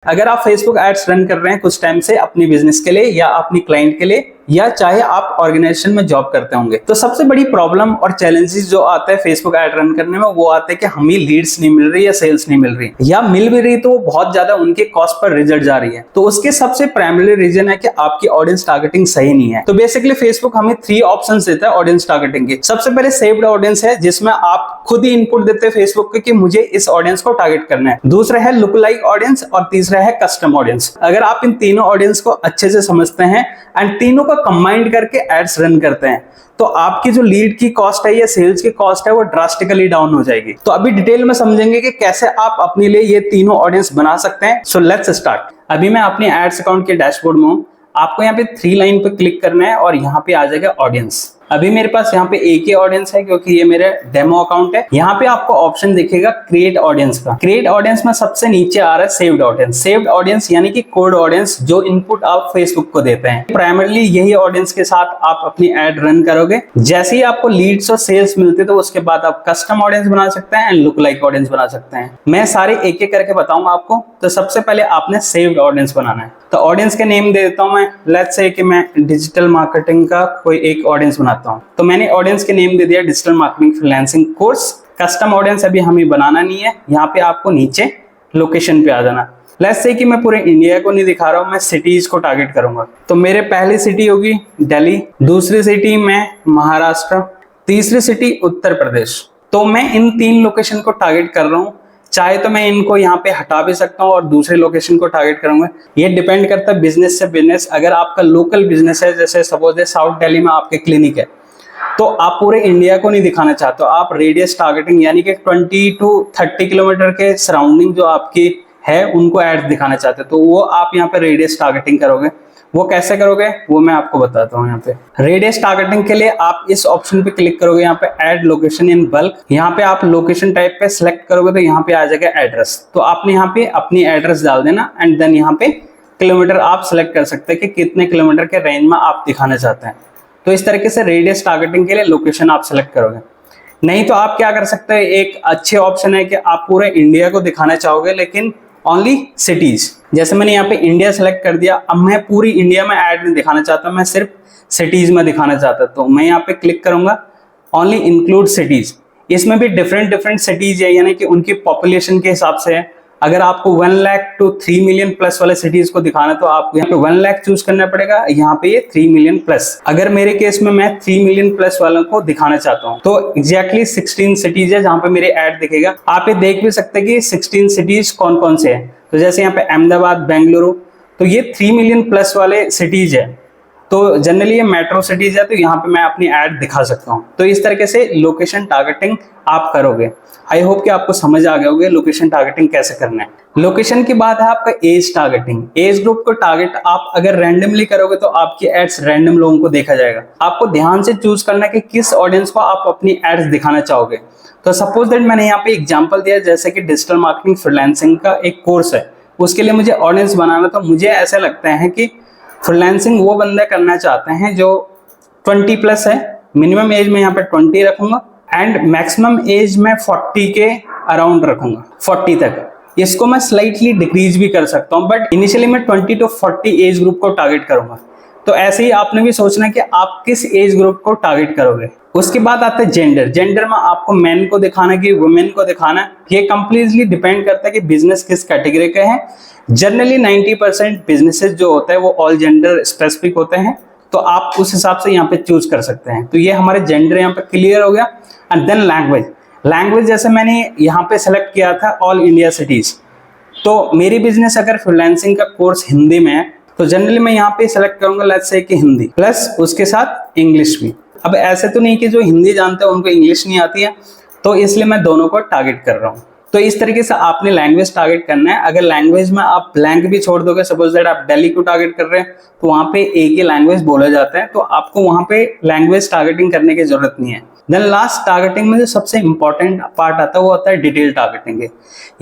अगर आप Facebook ads run कर रहे हैं कुछ टाइम से अपनी बिजनेस के लिए या अपनी क्लाइंट के लिए, या चाहे आप ऑर्गेनाइजेशन में जॉब करते होंगे, तो सबसे बड़ी प्रॉब्लम और चैलेंजेस जो आते हैं फेसबुक ऐड रन करने में वो आते हैं कि हमें लीड्स नहीं मिल रही या सेल्स नहीं मिल रही, या मिल भी रही तो वो बहुत ज्यादा उनके कॉस्ट पर रिजल्ट जा रही है। तो उसके सबसे प्राइमरी रीजन है कि आपकी ऑडियंस टारगेटिंग सही नहीं है। तो बेसिकली फेसबुक हमें 3 ऑप्शंस देता है ऑडियंस टारगेटिंग के। सबसे पहले सेव्ड ऑडियंस है, जिसमें आप खुद ही इनपुट देते हैं फेसबुक के कि मुझे इस ऑडियंस को टारगेट करना है। दूसरा है लुक लाइक ऑडियंस और तीसरा है कस्टम ऑडियंस। अगर आप इन तीनों ऑडियंस को अच्छे से समझते हैं एंड तीनों को कंबाइंड करके एड्स रन करते हैं, तो आपकी जो लीड की कॉस्ट है या सेल्स की कॉस्ट है वो ड्रास्टिकली डाउन हो जाएगी। तो अभी डिटेल में समझेंगे कि कैसे आप अपने लिए ये तीनों ऑडियंस बना सकते हैं। So let's start. अभी मैं अपने एड्स अकाउंट के डैशबोर्ड में हूं। आपको यहाँ पे 3 लाइन पे क्लिक करना है और यहाँ पे आ जाएगा ऑडियंस। अभी मेरे पास यहाँ पे एक ही ऑडियंस है क्योंकि ये मेरा डेमो अकाउंट है। यहाँ पे आपको ऑप्शन दिखेगा क्रिएट ऑडियंस का। क्रिएट ऑडियंस में सबसे नीचे आ रहा है सेव्ड ऑडियंस। सेव्ड ऑडियंस यानी कि कोड ऑडियंस, जो इनपुट आप फेसबुक को देते हैं। प्राइमरली यही ऑडियंस के साथ आप अपनी एड रन करोगे। जैसे ही आपको लीड्स और सेल्स मिलते तो उसके बाद आप कस्टम ऑडियंस बना सकते हैं एंड लुक लाइक ऑडियंस बना सकते हैं। मैं सारे एक एक करके बताऊंगा आपको। तो सबसे पहले आपने सेव्ड ऑडियंस बनाना है। तो ऑडियंस के नेम दे देता हूं मैं। लेट्स से कि मैं डिजिटल मार्केटिंग का कोई एक ऑडियंस बनाता हूं। तो मैंने ऑडियंस के नेम दे दिया digital marketing freelancing course. Custom audience अभी हमें बनाना नहीं है। यहाँ पे आपको नीचे लोकेशन पे आ जाना। लेट्स से कि मैं पूरे इंडिया को नहीं दिखा रहा हूं, मैं सिटीज को टारगेट करूंगा। तो मेरे पहली सिटी होगी दिल्ली, दूसरी सिटी में महाराष्ट्र, तीसरी सिटी उत्तर प्रदेश। तो मैं इन 3 लोकेशन को टारगेट कर रहा हूं। चाहे तो मैं इनको यहाँ पे हटा भी सकता हूँ और दूसरे लोकेशन को टारगेट करूंगा। ये डिपेंड करता है बिजनेस से बिजनेस। अगर आपका लोकल बिजनेस है, जैसे सपोज है साउथ दिल्ली में आपके क्लिनिक है, तो आप पूरे इंडिया को नहीं दिखाना चाहते हो, आप रेडियस टारगेटिंग यानी कि 20 to 30 किलोमीटर के सराउंडिंग जो आपकी है उनको एड दिखाना चाहते हो, तो वो आप यहाँ पे रेडियस टारगेटिंग करोगे। वो कैसे करोगे वो मैं आपको बताता हूँ। यहाँ पे रेडियस टारगेटिंग के लिए आप इस ऑप्शन पे क्लिक करोगे, यहाँ पे ऐड लोकेशन इन बल्क। यहाँ पे आप लोकेशन टाइप पे सिलेक्ट करोगे तो यहाँ पे आ जाएगा एड्रेस। तो आपने यहाँ पे अपनी एड्रेस डाल देना एंड देन यहाँ पे किलोमीटर आप सिलेक्ट कर सकते हैं कि कितने किलोमीटर के रेंज में आप दिखाना चाहते हैं। तो इस तरीके से रेडियस टारगेटिंग के लिए लोकेशन आप सिलेक्ट करोगे। नहीं तो आप क्या कर सकते हैं, एक अच्छे ऑप्शन है कि आप पूरे इंडिया को दिखाना चाहोगे लेकिन ओनली सिटीज। जैसे मैंने यहाँ पे इंडिया सेलेक्ट कर दिया। अब मैं पूरी इंडिया में ऐड नहीं दिखाना चाहता, मैं सिर्फ सिटीज में दिखाना चाहता। तो मैं यहाँ पे क्लिक करूंगा ओनली इंक्लूड सिटीज। इसमें भी डिफरेंट सिटीज है, यानी कि उनकी पॉपुलेशन के हिसाब से है। अगर आपको 1 लाख to 3 मिलियन प्लस वाले सिटीज को दिखाना तो आपको यहाँ पे 1 लाख चूज करना पड़ेगा, यहाँ पे ये 3 मिलियन प्लस। अगर मेरे केस में मैं 3 मिलियन प्लस वालों को दिखाना चाहता हूँ तो एग्जैक्टली 16 सिटीज है जहाँ पे मेरे ऐड दिखेगा। आप ये देख भी सकते हैं कि 16 सिटीज कौन कौन से हैं। तो जैसे यहाँ पे अहमदाबाद, बेंगलुरु, तो ये 3 मिलियन प्लस वाले सिटीज है। तो जनरली ये मेट्रो सिटीज है, तो यहाँ पे मैं अपनी ऐड दिखा सकता हूँ। तो इस तरीके से लोकेशन टारगेटिंग आप करोगे। आई होप कि आपको समझ आ गया होगा लोकेशन टारगेटिंग कैसे करना है। लोकेशन की बात है आपका एज टारगेटिंग। एज ग्रुप को टारगेट आप अगर रैंडमली करोगे तो आपकी एड्स रैंडम लोगों को देखा जाएगा। आपको ध्यान से चूज करना है कि किस ऑडियंस को आप अपनी एड्स दिखाना चाहोगे। तो सपोज दैट मैंने यहाँ पे एग्जांपल दिया, जैसे कि डिजिटल मार्केटिंग फ्रीलांसिंग का एक कोर्स है, उसके लिए मुझे ऑडियंस बनाना। तो मुझे ऐसा लगता है कि फ्रीलांसिंग वो बंदा करना चाहते हैं जो 20 प्लस है। मिनिमम एज में यहाँ पे 20 रखूंगा एंड मैक्सिमम एज में 40 के अराउंड रखूंगा, 40 तक। इसको मैं स्लाइटली डिक्रीज भी कर सकता हूँ, बट इनिशियली मैं 20 to 40 एज ग्रुप को टारगेट करूंगा। तो ऐसे ही आपने भी सोचना है कि आप किस एज ग्रुप को टारगेट करोगे। उसके बाद आता है जेंडर। जेंडर में आपको मेन को दिखाना कि वुमेन को दिखाना, ये कंप्लीटली डिपेंड करता है कि बिजनेस किस कैटेगरी का है। जनरली 90% बिजनेसेस जो होता है वो ऑल जेंडर स्पेसिफिक होते हैं, तो आप उस हिसाब से यहाँ पे चूज कर सकते हैं। तो ये हमारे जेंडर यहाँ पे क्लियर हो गया। And then language. लैंग्वेज जैसे मैंने यहाँ पे सेलेक्ट किया था ऑल इंडिया सिटीज। तो मेरी बिजनेस अगर फ्रीलांसिंग का कोर्स हिंदी में है तो जनरली मैं यहाँ पे सेलेक्ट करूंगा लेट्स से कि हिंदी प्लस उसके साथ इंग्लिश भी। अब ऐसे तो नहीं कि जो हिंदी जानते हैं उनको इंग्लिश नहीं आती है, तो इसलिए मैं दोनों को टारगेट कर रहा हूँ। तो इस तरीके से आपने लैंग्वेज टारगेट करना है। अगर लैंग्वेज में आप ब्लैंक भी छोड़ दोगे, सपोज दैट आप दिल्ली को टारगेट कर रहे हैं तो वहां पे एक ही लैंग्वेज बोला जाता है, तो आपको वहां पे लैंग्वेज टारगेटिंग करने की जरूरत नहीं है। देन लास्ट टारगेटिंग में जो सबसे इंपॉर्टेंट पार्ट आता है वो आता है डिटेल टारगेटिंग।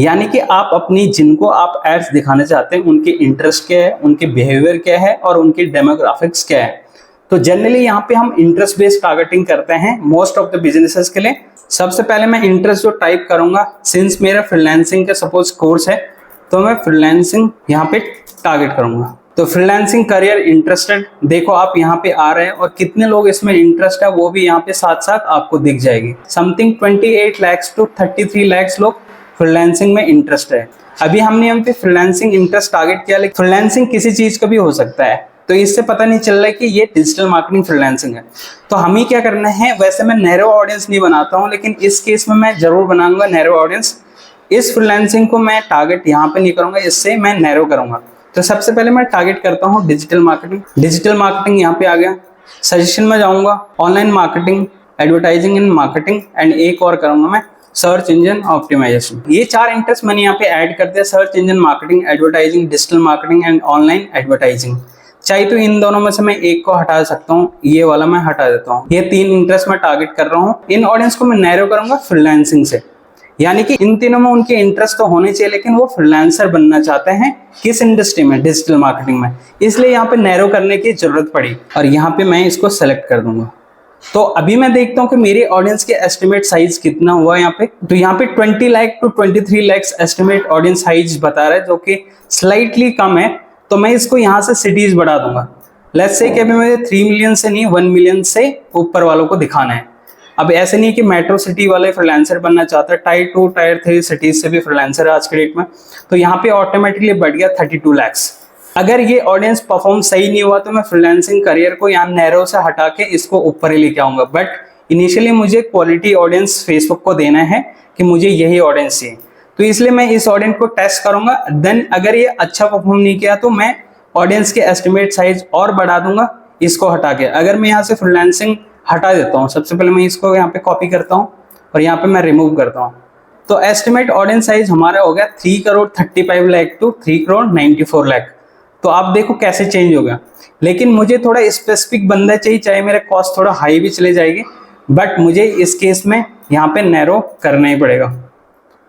यानी कि आप अपनी जिनको आप एड्स दिखाना चाहते हैं उनके इंटरेस्ट क्या है, उनके बिहेवियर क्या है और उनकी डेमोग्राफिक्स क्या है। तो जनरली यहाँ पे हम इंटरेस्ट बेस्ड टारगेटिंग करते हैं मोस्ट ऑफ द बिजनेसेस के लिए। सबसे पहले मैं इंटरेस्ट जो टाइप करूंगा, सिंस मेरा फ्रीलांसिंग का सपोज कोर्स है तो मैं फ्रीलांसिंग यहाँ पे टारगेट करूंगा। तो फ्रीलांसिंग करियर इंटरेस्टेड, देखो आप यहाँ पे आ रहे हैं और कितने लोग इसमें इंटरेस्ट है वो भी यहाँ पे साथ साथ आपको दिख जाएगी। समथिंग 28 lakhs to 33 lakhs लोग फ्रीलांसिंग में इंटरेस्ट है। अभी हमने यहाँ पे फ्रीलांसिंग इंटरेस्ट टारगेट किया, लेकिन फ्रीलांसिंग किसी चीज का भी हो सकता है, तो इससे पता नहीं चल रहा है कि ये डिजिटल मार्केटिंग फ्रीलांसिंग है। तो हमें क्या करना है, वैसे मैं नैरो ऑडियंस नहीं बनाता हूँ, लेकिन इस केस में मैं जरूर बनाऊंगा नैरो ऑडियंस। इस फ्रीलांसिंग को मैं टारगेट यहाँ पे नहीं करूंगा, इससे मैं नैरो करूंगा। तो सबसे पहले मैं टारगेट करता हूँ डिजिटल मार्केटिंग। डिजिटल मार्केटिंग यहाँ पे आ गया, सजेशन में जाऊंगा, online marketing, advertising in marketing and एक और करूंगा मैं सर्च इंजन ऑप्टिमाइजेशन। ये 4 इंटरेस्ट मैंने यहाँ पे ऐड कर दिया, search engine marketing, advertising, digital marketing and online advertising. चाहे तो इन दोनों में से मैं एक को हटा सकता हूँ, ये वाला मैं हटा देता हूँ। ये 3 इंटरेस्ट मैं टारगेट कर रहा हूँ। इन ऑडियंस को मैं नैरो करूंगा फ्रीलांसिंग से, यानी कि इन तीनों में उनके इंटरेस्ट तो होने चाहिए, लेकिन वो फ्रीलांसर बनना चाहते हैं किस इंडस्ट्री में, डिजिटल मार्केटिंग में। इसलिए यहाँ पे नैरो करने की जरूरत पड़ी और यहाँ पे मैं इसको सेलेक्ट कर दूंगा। तो अभी मैं देखता हूँ कि मेरी ऑडियंस के एस्टिमेट साइज कितना हुआ यहाँ पे। तो यहाँ पे 20 lakh to 23 lakhs estimate audience size बता रहा है, जो कि स्लाइटली कम है। तो मैं इसको यहाँ से सिटीज बढ़ा दूंगा। लेट्स से कि अभी मुझे 3 मिलियन से नहीं 1 मिलियन से ऊपर वालों को दिखाना है। अब ऐसे नहीं कि मेट्रो सिटी वाले फ्रीलांसर बनना चाहते हैं, टायर 2 टायर 3 सिटीज से भी फ्रीलांसर है आज के डेट में। तो यहाँ पे ऑटोमेटिकली बढ़ गया 32 lakhs। अगर ये ऑडियंस परफॉर्म सही नहीं हुआ तो मैं फ्रीलांसिंग करियर को यहाँ नैरो से हटा के इसको ऊपर ही लेके आऊंगा। बट इनिशियली मुझे क्वालिटी ऑडियंस फेसबुक को देना है कि मुझे यही ऑडियंस चाहिए, तो इसलिए मैं इस ऑडियंस को टेस्ट करूंगा। देन अगर ये अच्छा परफॉर्म नहीं किया तो मैं ऑडियंस के एस्टिमेट साइज और बढ़ा दूंगा इसको हटा के। अगर मैं यहाँ से फ्रीलांसिंग हटा देता हूँ, सबसे पहले मैं इसको यहाँ पे कॉपी करता हूँ और यहाँ पे मैं रिमूव करता हूँ। तो एस्टिमेट ऑडियंस साइज हमारा हो गया 3,35 लाख to 3,94 लाख। तो आप देखो कैसे चेंज हो गया। लेकिन मुझे थोड़ा स्पेसिफिक बंदा चाहिए, चाहे मेरे कॉस्ट थोड़ा हाई भी चले जाएगी, बट मुझे इस केस में यहाँ पे नैरो करना ही पड़ेगा।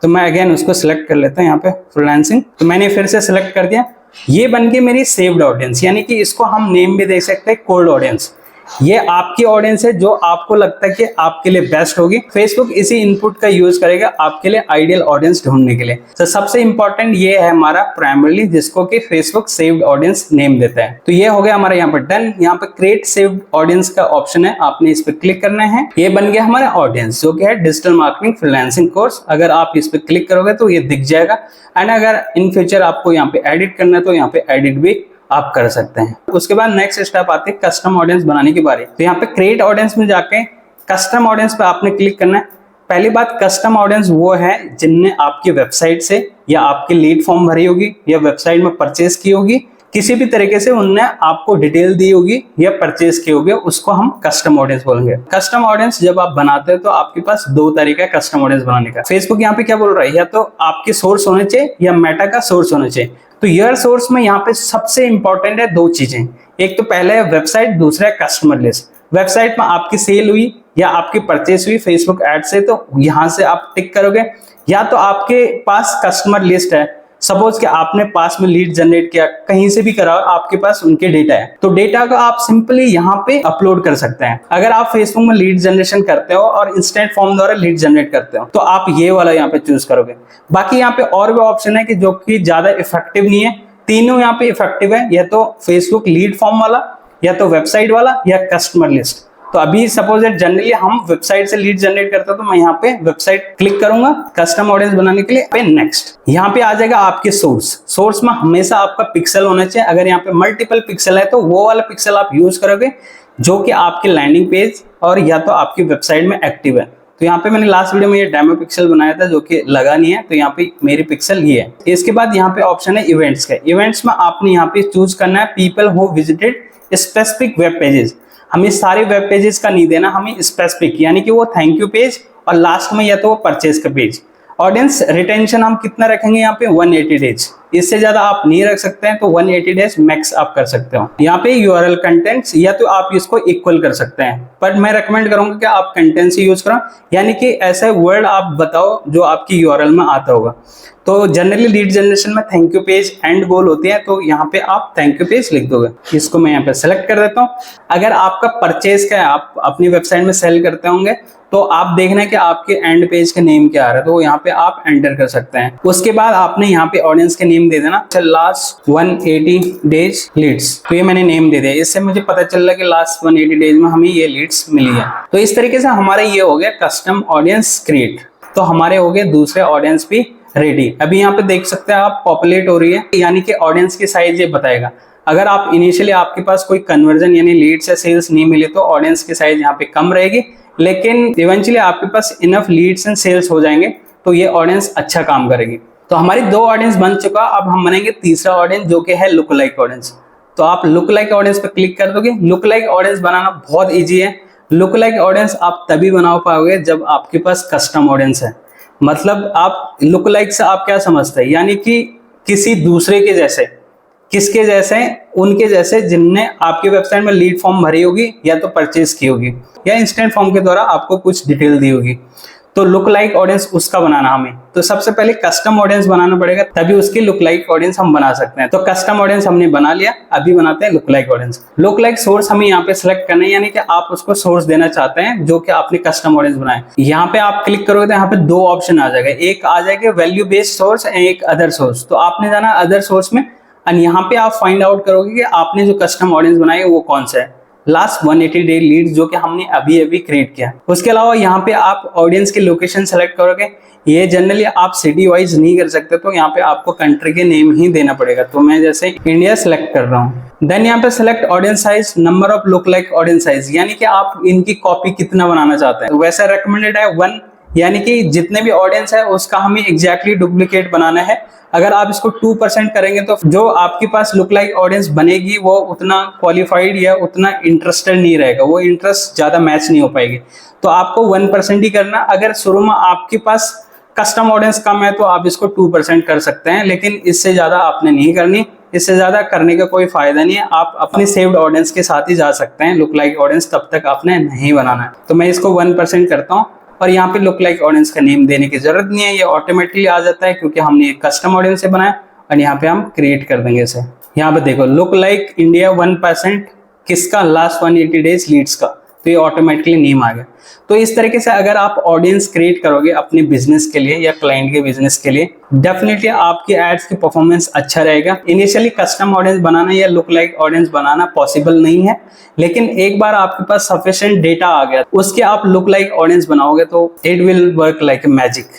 तो मैं अगेन उसको सिलेक्ट कर लेता हूँ यहाँ पे फ्रीलांसिंग। तो मैंने फिर से सिलेक्ट कर दिया। ये बन के मेरी सेव्ड ऑडियंस, यानी कि इसको हम नेम भी दे सकते हैं कोल्ड ऑडियंस। ये आपकी ऑडियंस है जो आपको लगता है कि आपके लिए बेस्ट होगी। फेसबुक इसी इनपुट का यूज करेगा आपके लिए आइडियल ऑडियंस ढूंढने के लिए। तो सबसे इंपॉर्टेंट ये है हमारा प्राइमरली, जिसको कि फेसबुक सेव्ड ऑडियंस नेम देता है। तो ये हो गया हमारा यहाँ पर डन। यहाँ पे क्रिएट सेव्ड ऑडियंस का ऑप्शन है, आपने इस पर क्लिक करना है। ये बन गया हमारा ऑडियंस, जो कि है डिजिटल मार्केटिंग फ्रीलांसिंग कोर्स। अगर आप इस पर क्लिक करोगे तो ये दिख जाएगा। एंड अगर इन फ्यूचर आपको यहाँ पे एडिट करना है तो यहाँ पे एडिट भी आप कर सकते हैं। उसके बाद नेक्स्ट स्टेप आती है कस्टम ऑडियंस बनाने की बारी। तो यहाँ पे क्रिएट ऑडियंस में जाके कस्टम ऑडियंस पे आपने क्लिक करना है। पहली बात, कस्टम ऑडियंस वो है जिनने आपकी वेबसाइट से या आपकी लीड फॉर्म भरी होगी या वेबसाइट में परचेज की होगी, किसी भी तरीके से उनने आपको डिटेल दी होगी या परचेज की होगी, उसको हम कस्टम ऑडियंस बोलेंगे। कस्टम ऑडियंस जब आप बनाते हैं तो आपके पास 2 तरीका है कस्टम ऑडियंस बनाने का। फेसबुक यहाँ पे क्या बोल रहा है, या तो आपके सोर्स होने चाहिए या मेटा का सोर्स होना चाहिए। तो योर सोर्स में यहाँ पे सबसे इंपॉर्टेंट है 2 चीजें। एक तो पहले है वेबसाइट, दूसरा है कस्टमर लिस्ट। वेबसाइट में आपकी सेल हुई या आपकी परचेस हुई फेसबुक एड से, तो यहाँ से आप टिक करोगे। या तो आपके पास कस्टमर लिस्ट है, सपोज कि आपने पास में लीड जनरेट किया, कहीं से भी करा, आपके पास उनके डेटा है, तो डेटा को आप सिंपली यहाँ पे अपलोड कर सकते हैं। अगर आप फेसबुक में लीड जनरेशन करते हो और इंस्टेंट फॉर्म द्वारा लीड जनरेट करते हो तो आप ये वाला यहाँ पे चूज करोगे। बाकी यहाँ पे और भी ऑप्शन है कि जो कि ज्यादा इफेक्टिव नहीं है। तीनों यहाँ पे इफेक्टिव है, या तो फेसबुक लीड फॉर्म वाला, या तो वेबसाइट वाला, या कस्टमर लिस्ट। तो अभी सपोज जनरली हम वेबसाइट से लीड जनरेट करते हैं, तो मैं यहाँ पे वेबसाइट क्लिक करूंगा कस्टम ऑडियंस बनाने के लिए। पे नेक्स्ट यहाँ पे आ जाएगा आपके सोर्स में हमेशा आपका पिक्सल होना चाहिए। अगर यहाँ पे मल्टीपल पिक्सल है तो वो वाला पिक्सल आप यूज करोगे जो कि आपके लैंडिंग पेज और या तो आपकी वेबसाइट में एक्टिव है। तो यहाँ पे मैंने लास्ट वीडियो में ये डेमो पिक्सल बनाया था जो कि लगा नहीं है, तो यहाँ पे मेरी पिक्सल ये है। इसके बाद यहाँ पे ऑप्शन है इवेंट्स का। इवेंट्स में आपने यहाँ पे चूज करना है people who visited specific web pages. हमें सारे वेब पेजेस का नहीं देना, हमें स्पेसिफिक, यानी कि वो थैंक यू पेज और लास्ट में या तो वो परचेज का पेज। ऑडियंस रिटेंशन हम कितना रखेंगे यहाँ पे 180 डेज। इससे ज्यादा आप नहीं रख सकते हैं, तो 180 डेज मैक्स आप कर सकते हो। यहाँ पे यूआरएल कंटेंट्स या तो आप इसको इक्वल कर सकते हैं, पर मैं रेकमेंड करूंगा कि आप कंटेंट्स ही यूज करो, यानी कि ऐसे वर्ड आप बताओ जो आपकी यूआरएल में आता होगा। तो जनरली लीड जनरेशन में थैंक यू पेज एंड गोल होती है, तो यहाँ पे आप थैंक यू पेज लिख दोगे। इसको मैं यहाँ पे सेलेक्ट कर देता हूँ। अगर आपका परचेज का है, आप अपनी वेबसाइट में सेल करते होंगे, तो आप देखना है कि आपके एंड पेज का नेम क्या आ रहा है, तो यहाँ पे आप एंटर कर सकते हैं। उसके बाद आपने यहाँ पे ऑडियंस के नेम दे देना, लास्ट 180 डेज लीड्स, तो ये मैंने नेम दे दिया। इससे मुझे पता चल रहा है कि लास्ट 180 डेज में हमें ये लीड्स मिली है। तो इस तरीके से हमारा ये हो गया कस्टम ऑडियंस क्रिएट। तो हमारे हो गए दूसरे ऑडियंस भी रेडी। अभी यहाँ पे देख सकते हैं आप पॉपुलेट हो रही है, यानी कि ऑडियंस की साइज ये बताएगा। अगर आप इनिशियली आपके पास कोई कन्वर्जन यानी लीड्स या सेल्स नहीं मिले तो ऑडियंस की साइज यहाँ पे कम रहेगी, लेकिन इवेंचुअली आपके पास इनफ लीड्स एंड सेल्स हो जाएंगे तो ये ऑडियंस अच्छा काम करेगी। तो हमारी 2 ऑडियंस बन चुका, अब हम बनाएंगे तीसरा ऑडियंस जो कि है लुक लाइक ऑडियंस। तो आप लुक लाइक ऑडियंस पे क्लिक कर दोगे। लुक लाइक ऑडियंस बनाना बहुत ईजी है। लुक लाइक ऑडियंस आप तभी बना पाओगे जब आपके पास कस्टम ऑडियंस है। मतलब आप लुक लाइक से आप क्या समझते हैं, यानी कि किसी दूसरे के जैसे, किसके जैसे, उनके जैसे जिनने आपकी वेबसाइट में लीड फॉर्म भरी होगी या तो परचेज की होगी या इंस्टेंट फॉर्म के द्वारा आपको कुछ डिटेल दी होगी। तो लुक लाइक ऑडियंस उसका बनाना हमें, तो सबसे पहले कस्टम ऑडियंस बनाना पड़ेगा, तभी उसकी लुक लाइक ऑडियंस हम बना सकते हैं। तो कस्टम ऑडियंस हमने बना लिया, अभी बनाते हैं look like audience. Look like source हमें यहाँ पे सिलेक्ट करना है, यानी कि आप उसको सोर्स देना चाहते हैं जो कि आपने कस्टम ऑडियंस बनाए। यहाँ पे आप क्लिक करोगे तो यहाँ पे 2 ऑप्शन आ जाएगा, एक आ जाएगा वैल्यू बेस्ड सोर्स, एक अदर सोर्स। तो आपने जाना अदर सोर्स में, और यहाँ पे आप फाइंड आउट करोगे कि आपने जो कस्टम ऑडियंस बनाई है वो कौन सा है, लास्ट 180 डे लीड जो कि हमने अभी अभी क्रिएट किया। उसके अलावा यहाँ पे आप ऑडियंस की लोकेशन सेलेक्ट करोगे। ये जनरली आप सिटी वाइज नहीं कर सकते, तो यहाँ पे आपको कंट्री के नेम ही देना पड़ेगा। तो मैं जैसे इंडिया सेलेक्ट कर रहा हूँ। देन यहाँ पे select audience size, number of look like audience size, यानी कि आप इनकी कॉपी कितना बनाना चाहते हैं। वैसे रेकमेंडेड है 1, यानी कि जितने भी ऑडियंस है उसका हमें एग्जैक्टली डुप्लीकेट बनाना है। अगर आप इसको 2% करेंगे तो जो आपके पास लुक लाइक ऑडियंस बनेगी वो उतना क्वालिफाइड या उतना इंटरेस्टेड नहीं रहेगा, वो इंटरेस्ट ज्यादा मैच नहीं हो पाएगी। तो आपको 1% ही करना। अगर शुरू में आपके पास कस्टम ऑडियंस कम है तो आप इसको 2% कर सकते हैं, लेकिन इससे ज्यादा आपने नहीं करनी। इससे ज्यादा करने का कोई फायदा नहीं है। आप अपने सेव्ड ऑडियंस के साथ ही जा सकते हैं। लुक लाइक ऑडियंस तब तक आपने नहीं बनाना है। तो मैं इसको 1% करता हूँ, और यहाँ पे लुक लाइक ऑडियंस का नेम देने की जरूरत नहीं है, ये ऑटोमेटिकली आ जाता है क्योंकि हमने एक कस्टम ऑडियंस से बनाया। और यहाँ पे हम क्रिएट कर देंगे इसे। यहाँ पे देखो लुक लाइक इंडिया 1% किसका, लास्ट 180 डेज लीड्स का, तो ये ऑटोमेटिकली नेम आ गया। तो इस तरीके से अगर आप ऑडियंस क्रिएट करोगे अपने बिजनेस के लिए या क्लाइंट के बिजनेस के लिए, डेफिनेटली आपके एड्स की परफॉर्मेंस अच्छा रहेगा। इनिशियली कस्टम ऑडियंस बनाना या लुक लाइक ऑडियंस बनाना पॉसिबल नहीं है, लेकिन एक बार आपके पास सफिशिएंट डेटा आ गया, उसके आप लुक लाइक ऑडियंस बनाओगे तो it will work like a magic.